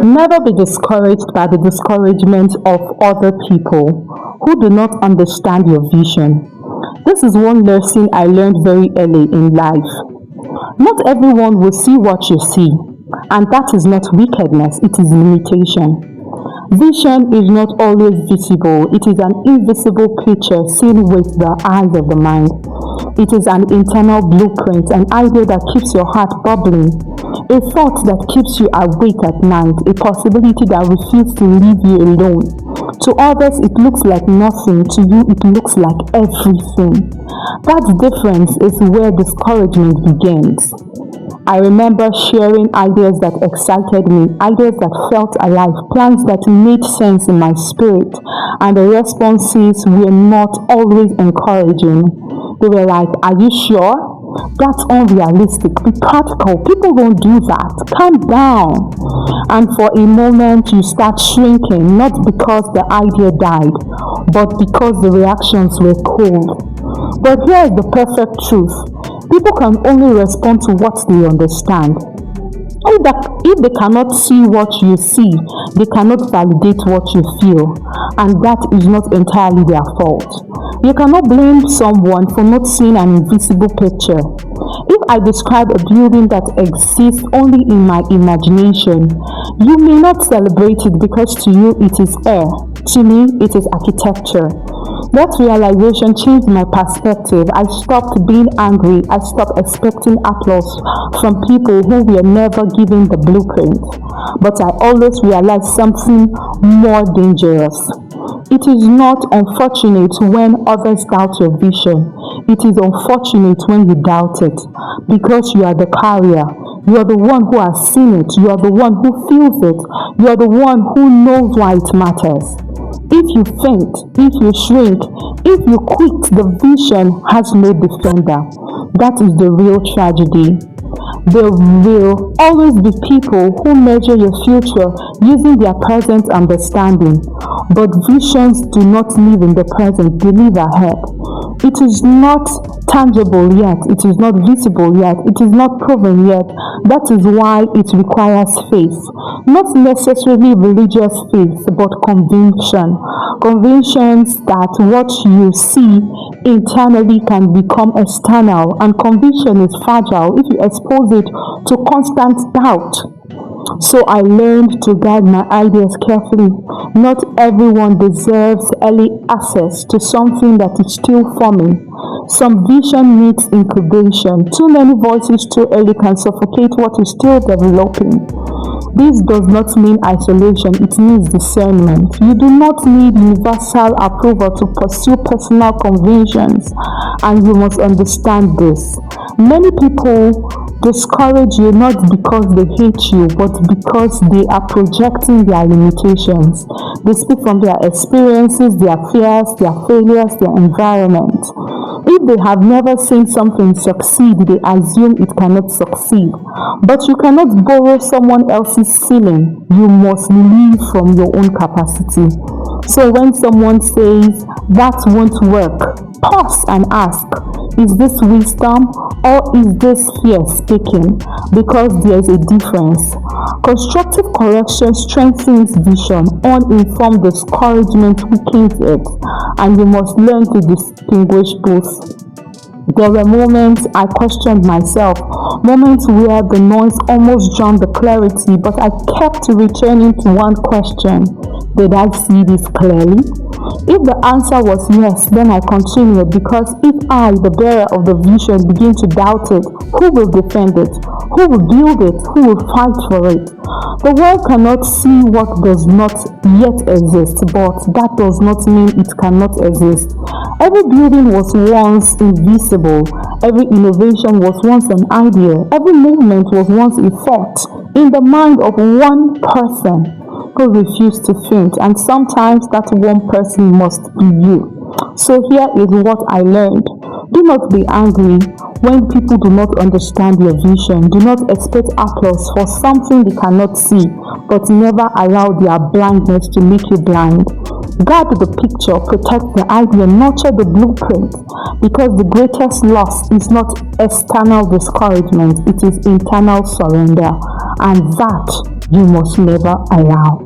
Never be discouraged by the discouragement of other people who do not understand your vision. This is one lesson I learned very early in life. Not everyone will see what you see, and that is not wickedness, it is limitation. Vision is not always visible, it is an invisible picture seen with the eyes of the mind. It is an internal blueprint, an idea that keeps your heart bubbling, a thought that keeps you awake at night, a possibility that refuses to leave you alone. To others, it looks like nothing, to you, it looks like everything. That difference is where discouragement begins. I remember sharing ideas that excited me, ideas that felt alive, plans that made sense in my spirit, and the responses were not always encouraging. They were like, "Are you sure? That's unrealistic. Be practical. People don't do that. Calm down." And for a moment, you start shrinking, not because the idea died, but because the reactions were cold. But here is the perfect truth. People can only respond to what they understand. If they cannot see what you see, they cannot validate what you feel, and that is not entirely their fault. You cannot blame someone for not seeing an invisible picture. If I describe a building that exists only in my imagination, you may not celebrate it because to you it is air. To me, it is architecture. That realization changed my perspective. I stopped being angry. I stopped expecting applause from people who were never given the blueprint. But I always realized something more dangerous. It is not unfortunate when others doubt your vision. It is unfortunate when you doubt it because you are the carrier. You are the one who has seen it. You are the one who feels it. You are the one who knows why it matters. If you faint, if you shrink, if you quit, the vision has no defender. That is the real tragedy. There will always be people who measure your future using their present understanding, but visions do not live in the present, they live ahead. It is not tangible yet, it is not visible yet, it is not proven yet. That is why it requires faith. Not necessarily religious faith, but conviction. Convictions that what you see internally can become external, and conviction is fragile if you expose it to constant doubt. So I learned to guide my ideas carefully. Not everyone deserves early access to something that is still forming. Some vision needs incubation. Too many voices too early can suffocate what is still developing. This does not mean isolation, it means discernment. You do not need universal approval to pursue personal convictions, and you must understand this. Many people discourage you not because they hate you, but because they are projecting their limitations. They speak from their experiences, their fears, their failures, their environment. If they have never seen something succeed, they assume it cannot succeed. But you cannot borrow someone else's ceiling. You must live from your own capacity. So when someone says, "That won't work," pause and ask, is this wisdom or is this fear speaking? Because there is a difference. Constructive correction strengthens vision. Uninformed discouragement weakens it. And you must learn to distinguish both. There were moments I questioned myself, moments where the noise almost drowned the clarity, but I kept returning to one question. Did I see this clearly? If the answer was yes, then I continued, because if I, the bearer of the vision, begin to doubt it, who will defend it? Who will build it? Who will fight for it? The world cannot see what does not yet exist, but that does not mean it cannot exist. Every building was once invisible. Every innovation was once an idea. Every movement was once a thought in the mind of one person who refused to faint, and sometimes that one person must be you. So here is what I learned. Do not be angry when people do not understand your vision. Do not expect applause for something they cannot see, but never allow their blindness to make you blind. Guard the picture, protect the idea, nurture the blueprint, because the greatest loss is not external discouragement, it is internal surrender, and that you must never allow.